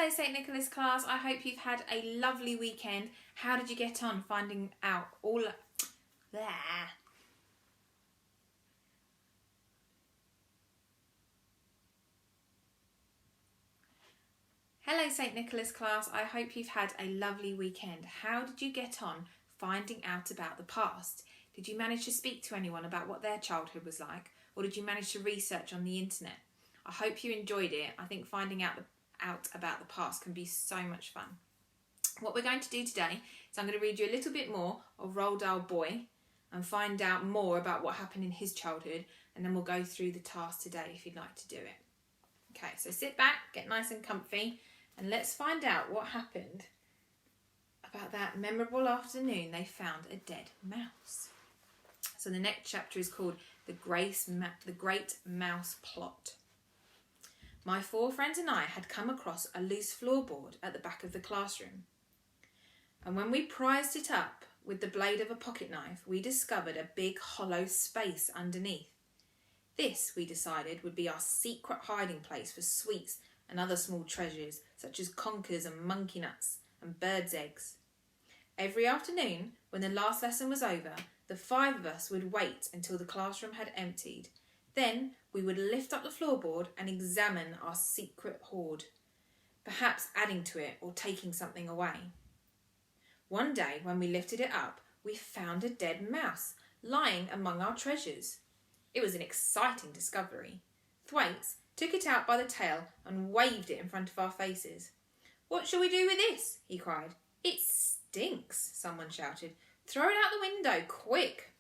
Hello St Nicholas class, I hope you've had a lovely weekend. How did you get on finding out all there? Hello St Nicholas class, I hope you've had a lovely weekend. How did you get on finding out about the past? Did you manage to speak to anyone about what their childhood was like, or did you manage to research on the internet? I hope you enjoyed it. I think finding out about the past can be so much fun. What we're going to do today is I'm going to read you a little bit more of Roald Dahl Boy and find out more about what happened in his childhood, and then we'll go through the task today if you'd like to do it. Okay, so sit back, get nice and comfy, and let's find out what happened about that memorable afternoon they found a dead mouse. So the next chapter is called The Great Mouse Plot. My 4 friends and I had come across a loose floorboard at the back of the classroom. And when we prized it up with the blade of a pocket knife, we discovered a big hollow space underneath. This, we decided, would be our secret hiding place for sweets and other small treasures, such as conkers and monkey nuts and birds' eggs. Every afternoon, when the last lesson was over, the 5 of us would wait until the classroom had emptied. Then we would lift up the floorboard and examine our secret hoard, perhaps adding to it or taking something away. One day, when we lifted it up, we found a dead mouse lying among our treasures. It was an exciting discovery. Thwaites took it out by the tail and waved it in front of our faces. "What shall we do with this?" he cried. "It stinks," someone shouted. "Throw it out the window, quick."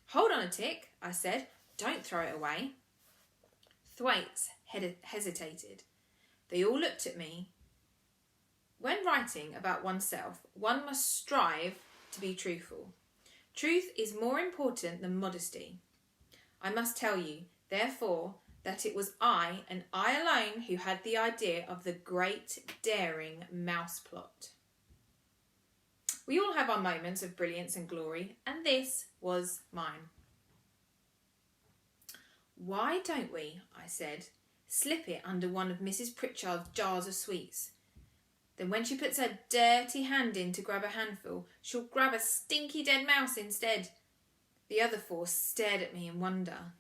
"Hold on a tick," I said. "Don't throw it away." Thwaites hesitated. They all looked at me. When writing about oneself, one must strive to be truthful. Truth is more important than modesty. I must tell you, therefore, that it was I and I alone who had the idea of the great daring mouse plot. We all have our moments of brilliance and glory, and this was mine. "Why don't we," I said, "slip it under one of Mrs. Pritchard's jars of sweets? Then when she puts her dirty hand in to grab a handful, she'll grab a stinky dead mouse instead." The other 4 stared at me in wonder.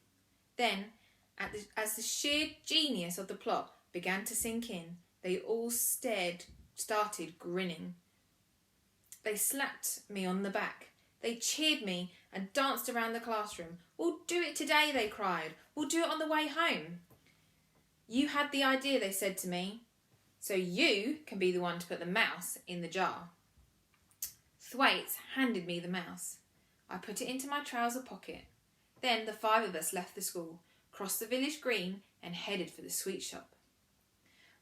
Then, as the sheer genius of the plot began to sink in, they all started grinning. They slapped me on the back. They cheered me and danced around the classroom. "We'll do it today," they cried. "We'll do it on the way home." "You had the idea," they said to me, "so you can be the one to put the mouse in the jar." Thwaites handed me the mouse. I put it into my trouser pocket. Then the 5 of us left the school, crossed the village green and headed for the sweet shop.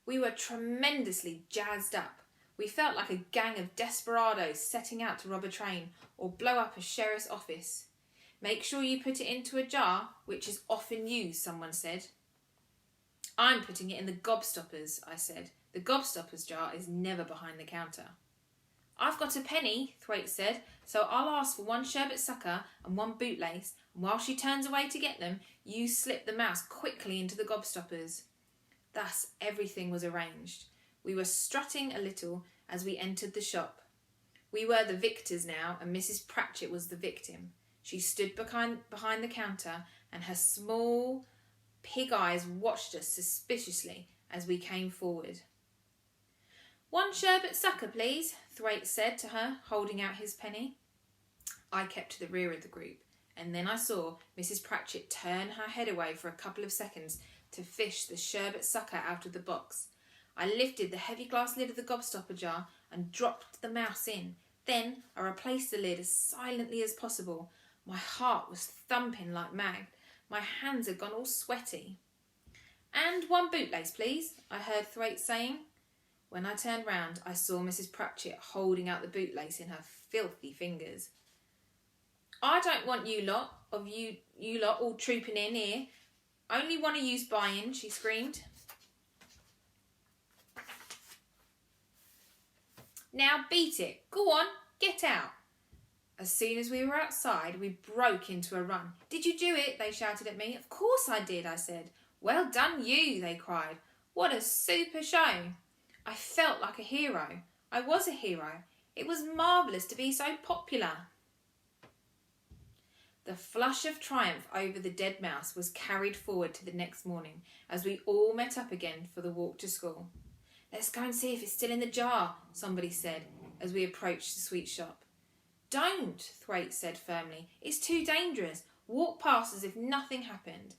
We were tremendously jazzed up. We felt like a gang of desperados setting out to rob a train or blow up a sheriff's office. "Make sure you put it into a jar, which is often used," someone said. "I'm putting it in the gobstoppers," I said. "The gobstoppers jar is never behind the counter." "I've got a penny," Thwaites said, "so I'll ask for 1 sherbet sucker and 1 bootlace, and while she turns away to get them, you slip the mouse quickly into the gobstoppers." Thus everything was arranged. We were strutting a little as we entered the shop. We were the victors now, and Mrs. Pratchett was the victim. She stood behind the counter, and her small pig eyes watched us suspiciously as we came forward. "1 sherbet sucker, please," Thwaites said to her, holding out his penny. I kept to the rear of the group, and then I saw Mrs. Pratchett turn her head away for a couple of seconds to fish the sherbet sucker out of the box. I lifted the heavy glass lid of the gobstopper jar and dropped the mouse in. Then I replaced the lid as silently as possible. My heart was thumping like mad. My hands had gone all sweaty. "And 1 bootlace, please," I heard Thwaites saying. When I turned round, I saw Mrs. Pratchett holding out the bootlace in her filthy fingers. "I don't want you lot all trooping in here. Only one of you's buying," she screamed. "Now beat it. Go on, get out." As soon as we were outside, we broke into a run. "Did you do it?" they shouted at me. "Of course I did," I said. "Well done you," they cried. "What a super show." I felt like a hero. I was a hero. It was marvellous to be so popular. The flush of triumph over the dead mouse was carried forward to the next morning as we all met up again for the walk to school. "Let's go and see if it's still in the jar," somebody said as we approached the sweet shop. "Don't," Thwaites said firmly. "It's too dangerous. Walk past as if nothing happened."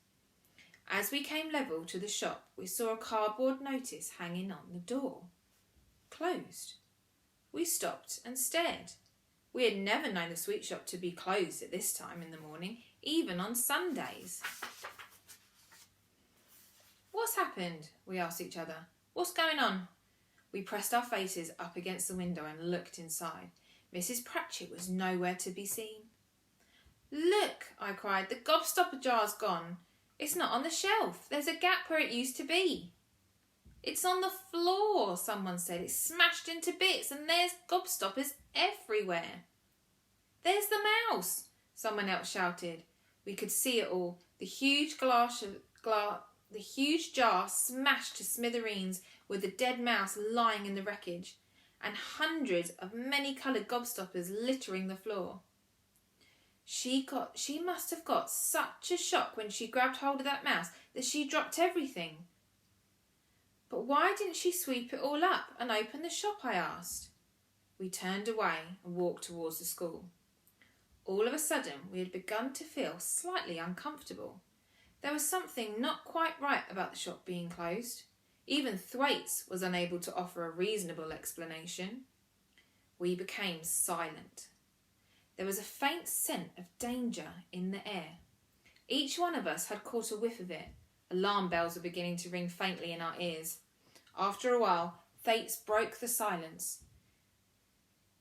As we came level to the shop, we saw a cardboard notice hanging on the door. Closed. We stopped and stared. We had never known the sweet shop to be closed at this time in the morning, even on Sundays. "What's happened?" we asked each other. "What's going on?" We pressed our faces up against the window and looked inside. Mrs. Pratchett was nowhere to be seen. "Look," I cried, "the gobstopper jar's gone. It's not on the shelf. There's a gap where it used to be." "It's on the floor," someone said. "It's smashed into bits and there's gobstoppers everywhere." "There's the mouse," someone else shouted. We could see it all. The huge jar smashed to smithereens with the dead mouse lying in the wreckage and hundreds of many-coloured gobstoppers littering the floor. She must have got such a shock when she grabbed hold of that mouse that she dropped everything. "But why didn't she sweep it all up and open the shop?" I asked. We turned away and walked towards the school. All of a sudden, we had begun to feel slightly uncomfortable. There was something not quite right about the shop being closed. Even Thwaites was unable to offer a reasonable explanation. We became silent. There was a faint scent of danger in the air. Each one of us had caught a whiff of it. Alarm bells were beginning to ring faintly in our ears. After a while, Thwaites broke the silence.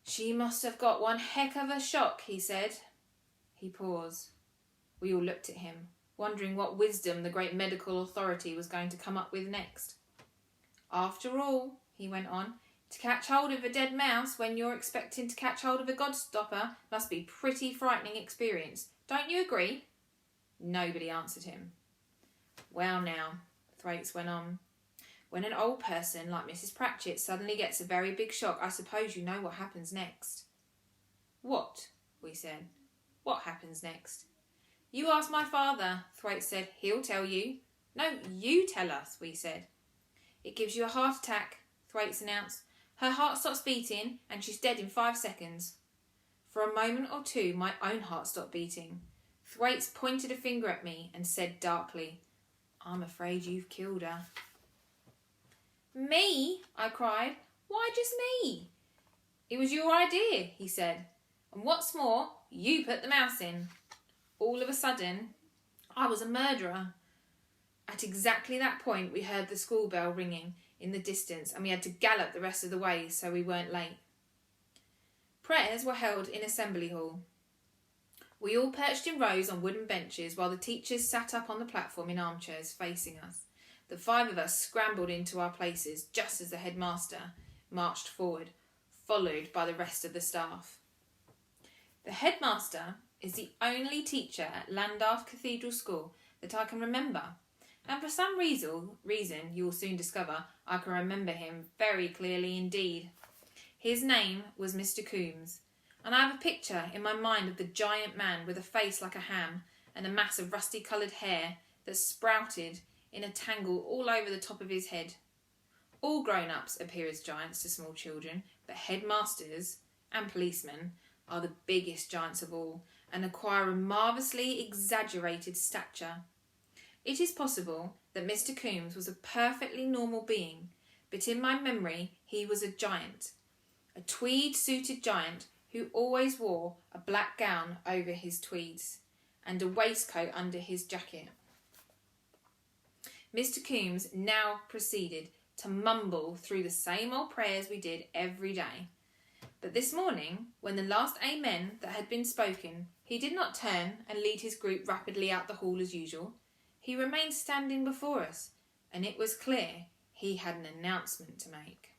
"She must have got one heck of a shock," he said. He paused. We all looked at him, wondering what wisdom the great medical authority was going to come up with next. "After all," he went on, "to catch hold of a dead mouse when you're expecting to catch hold of a gobstopper must be a pretty frightening experience. Don't you agree?" Nobody answered him. "Well now," Thwaites went on, "when an old person like Mrs. Pratchett suddenly gets a very big shock, I suppose you know what happens next." "What?" we said. "What happens next?" "You ask my father," Thwaites said. "He'll tell you." "No, you tell us," we said. "It gives you a heart attack," Thwaites announced. "Her heart stops beating and she's dead in 5 seconds. For a moment or two, my own heart stopped beating. Thwaites pointed a finger at me and said darkly, "I'm afraid you've killed her." "Me?" I cried. "Why just me?" "It was your idea," he said. "And what's more, you put the mouse in." All of a sudden, I was a murderer. At exactly that point, we heard the school bell ringing in the distance and we had to gallop the rest of the way so we weren't late. Prayers were held in Assembly Hall. We all perched in rows on wooden benches while the teachers sat up on the platform in armchairs facing us. The 5 of us scrambled into our places just as the headmaster marched forward, followed by the rest of the staff. The headmaster is the only teacher at Llandaff Cathedral School that I can remember, and for some reason you will soon discover, I can remember him very clearly indeed. His name was Mr. Coombs, and I have a picture in my mind of the giant man with a face like a ham and a mass of rusty-coloured hair that sprouted in a tangle all over the top of his head. All grown-ups appear as giants to small children, but headmasters and policemen are the biggest giants of all and acquire a marvellously exaggerated stature. It is possible that Mr. Coombs was a perfectly normal being, but in my memory he was a giant, a tweed-suited giant who always wore a black gown over his tweeds and a waistcoat under his jacket. Mr. Coombs now proceeded to mumble through the same old prayers we did every day. But this morning, when the last amen that had been spoken, he did not turn and lead his group rapidly out the hall as usual. He remained standing before us, and it was clear he had an announcement to make.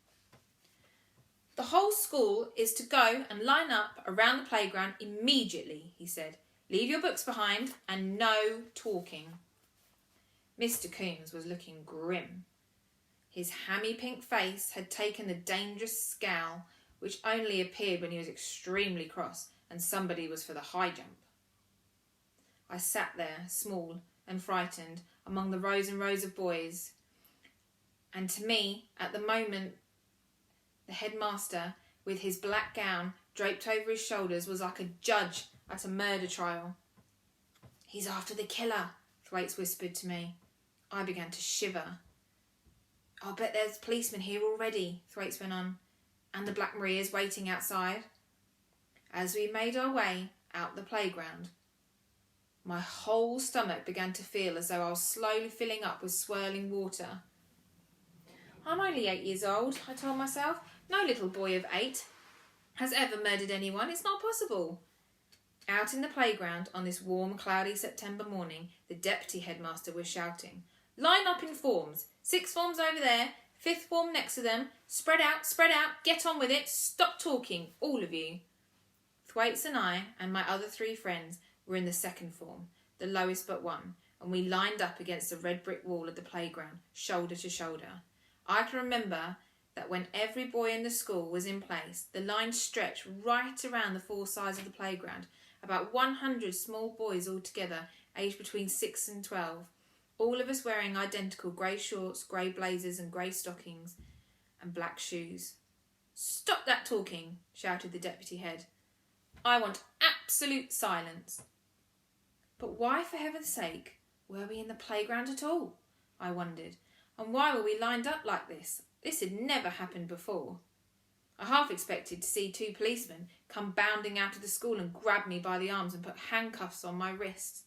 "The whole school is to go and line up around the playground immediately," he said. "Leave your books behind and no talking." Mr. Coombs was looking grim. His hammy pink face had taken the dangerous scowl which only appeared when he was extremely cross and somebody was for the high jump. I sat there, small and frightened, among the rows and rows of boys, and to me, at the moment, the headmaster, with his black gown draped over his shoulders, was like a judge at a murder trial. "He's after the killer," Thwaites whispered to me. I began to shiver. "I'll bet there's policemen here already," Thwaites went on, "and the Black Maria's waiting outside." As we made our way out the playground, my whole stomach began to feel as though I was slowly filling up with swirling water. "I'm only 8 years old," I told myself. "No little boy of 8 has ever murdered anyone. It's not possible." Out in the playground on this warm, cloudy September morning, the deputy headmaster was shouting, "Line up in forms. 6th forms over there, 5th form next to them. Spread out, get on with it. Stop talking, all of you." Thwaites and I and my other 3 friends were in the 2nd form, the lowest but one, and we lined up against the red brick wall of the playground, shoulder to shoulder. I can remember that when every boy in the school was in place, the line stretched right around the 4 sides of the playground, about 100 small boys all together, aged between 6 and 12, all of us wearing identical grey shorts, grey blazers and grey stockings and black shoes. "Stop that talking," shouted the deputy head. "I want absolute silence." But why, for heaven's sake, were we in the playground at all? I wondered. And why were we lined up like this? This had never happened before. I half expected to see 2 policemen come bounding out of the school and grab me by the arms and put handcuffs on my wrists.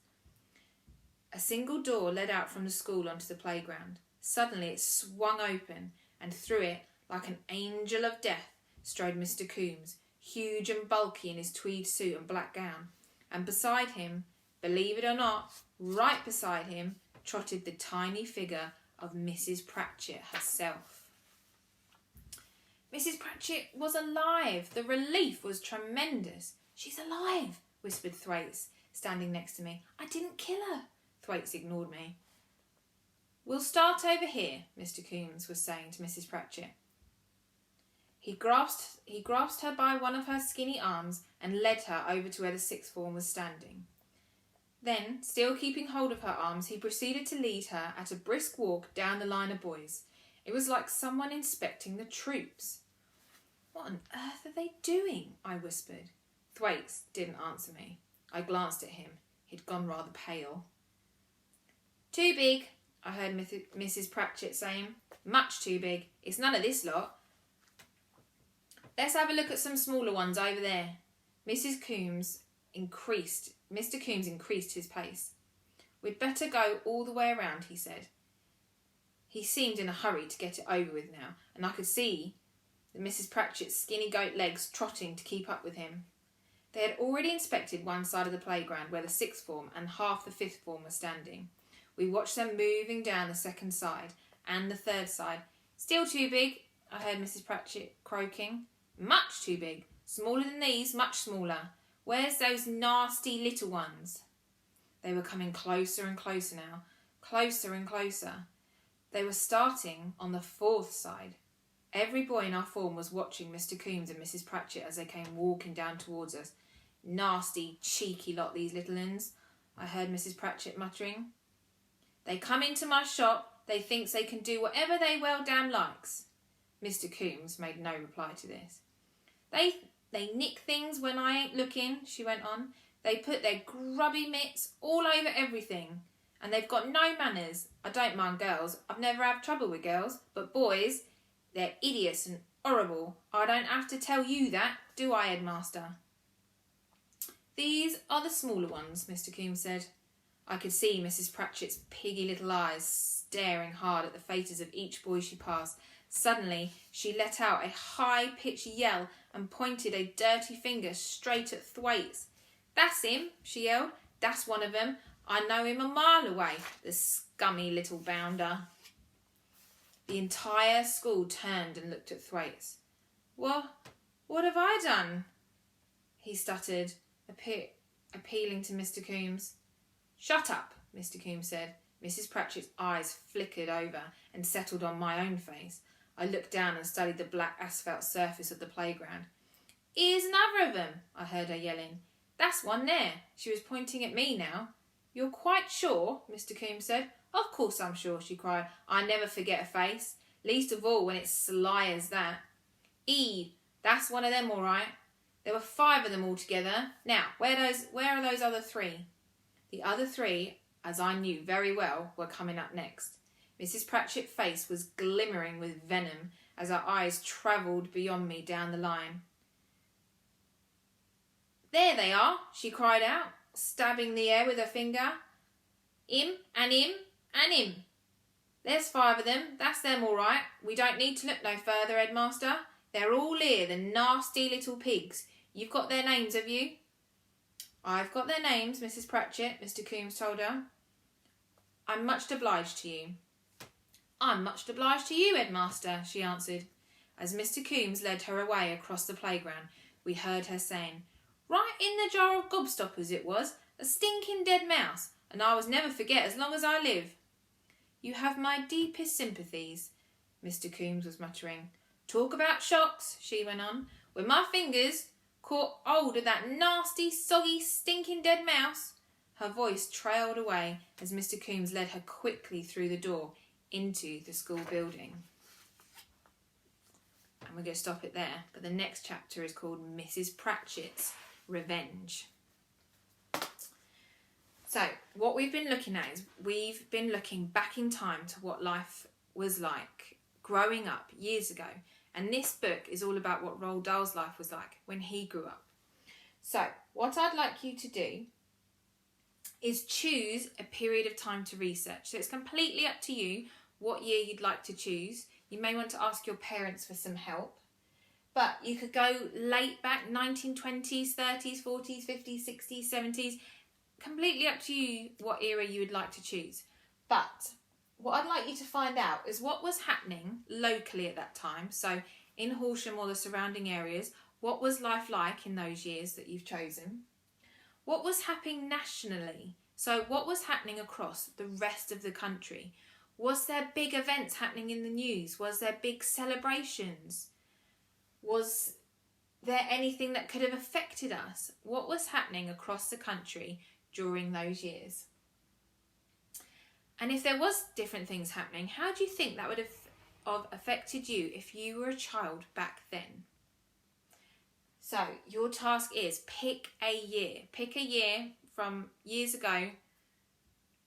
A single door led out from the school onto the playground. Suddenly it swung open, and through it, like an angel of death, strode Mr. Coombs, huge and bulky in his tweed suit and black gown. And beside him, believe it or not, right beside him, trotted the tiny figure of Mrs. Pratchett herself. Mrs. Pratchett was alive. The relief was tremendous. "She's alive," whispered Thwaites, standing next to me. "I didn't kill her." Thwaites ignored me. "We'll start over here," Mr. Coombs was saying to Mrs. Pratchett. He grasped her by one of her skinny arms and led her over to where the 6th form was standing. Then, still keeping hold of her arms, he proceeded to lead her at a brisk walk down the line of boys. It was like someone inspecting the troops. "What on earth are they doing?" I whispered. Thwaites didn't answer me. I glanced at him. He'd gone rather pale. "Too big," I heard Mrs. Pratchett saying. "Much too big. It's none of this lot. Let's have a look at some smaller ones over there." Mr. Coombs increased his pace. "We'd better go all the way around," he said. He seemed in a hurry to get it over with now, and I could see Mrs. Pratchett's skinny goat legs trotting to keep up with him. They had already inspected one side of the playground where the 6th form and half the 5th form were standing. We watched them moving down the 2nd side and the 3rd side. "Still too big," I heard Mrs. Pratchett croaking. "Much too big. Smaller than these, much smaller. Where's those nasty little ones?" They were coming closer and closer now, closer and closer. They were starting on the 4th side. Every boy in our form was watching Mr. Coombs and Mrs. Pratchett as they came walking down towards us. "Nasty, cheeky lot, these little uns," I heard Mrs. Pratchett muttering. "They come into my shop, they thinks they can do whatever they well damn likes." Mr. Coombs made no reply to this. They nick things when I ain't looking," she went on. "They put their grubby mitts all over everything. And they've got no manners. I don't mind girls. I've never had trouble with girls. But boys, they're idiots and horrible. I don't have to tell you that, do I, Headmaster?" "These are the smaller ones," Mr. Coombs said. I could see Mrs. Pratchett's piggy little eyes staring hard at the faces of each boy she passed. Suddenly, she let out a high-pitched yell and pointed a dirty finger straight at Thwaites. "That's him," she yelled. "That's one of them. I know him a mile away, the scummy little bounder." The entire school turned and looked at Thwaites. What have I done?" he stuttered, appealing to Mr. Coombs. "Shut up," Mr. Coombs said. Mrs. Pratchett's eyes flickered over and settled on my own face. I looked down and studied the black asphalt surface of the playground. "Here's another of them," I heard her yelling. "That's one there." She was pointing at me now. "You're quite sure?" Mr. Coombs said. "Of course I'm sure," she cried. "I never forget a face, least of all when it's sly as that." "Eve, that's one of them all right. There were 5 of them altogether. Now, where are those other 3? The other 3, as I knew very well, were coming up next. Mrs. Pratchett's face was glimmering with venom as her eyes travelled beyond me down the line. "There they are," she cried out, stabbing the air with her finger. "Him and him and him. There's 5 of them. That's them all right. We don't need to look no further, Headmaster. They're all here, the nasty little pigs. You've got their names, have you?" "I've got their names, Mrs. Pratchett," Mr. Coombs told her. "I'm much obliged to you." "I'm much obliged to you, Headmaster," she answered. As Mr. Coombs led her away across the playground, we heard her saying, "Right in the jar of gobstoppers it was, a stinking dead mouse, and I was never forget as long as I live." "You have my deepest sympathies," Mr. Coombs was muttering. "Talk about shocks," she went on. "When my fingers caught hold of that nasty, soggy, stinking dead mouse." Her voice trailed away as Mr. Coombs led her quickly through the door into the school building. And we're going to stop it there. But the next chapter is called Mrs. Pratchett's Revenge. So, what we've been looking at is we've been looking back in time to what life was like growing up years ago. And this book is all about what Roald Dahl's life was like when he grew up. So, what I'd like you to do is choose a period of time to research. So it's completely up to you what year you'd like to choose. You may want to ask your parents for some help. But you could go late back, 1920s, 30s, 40s, 50s, 60s, 70s. Completely up to you what era you would like to choose. But what I'd like you to find out is what was happening locally at that time. So in Horsham or the surrounding areas, what was life like in those years that you've chosen? What was happening nationally? So what was happening across the rest of the country? Was there big events happening in the news? Was there big celebrations? Was there anything that could have affected us? What was happening across the country during those years? And if there was different things happening, how do you think that would have affected you if you were a child back then? So your task is pick a year. Pick a year from years ago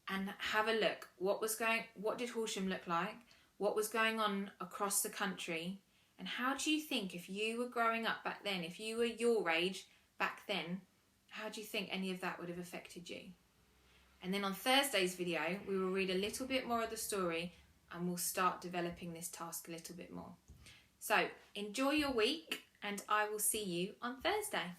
and have a look. What did Horsham look like? What was going on across the country? And how do you think if you were growing up back then, if you were your age back then, how do you think any of that would have affected you? And then on Thursday's video, we will read a little bit more of the story and we'll start developing this task a little bit more. So enjoy your week and I will see you on Thursday.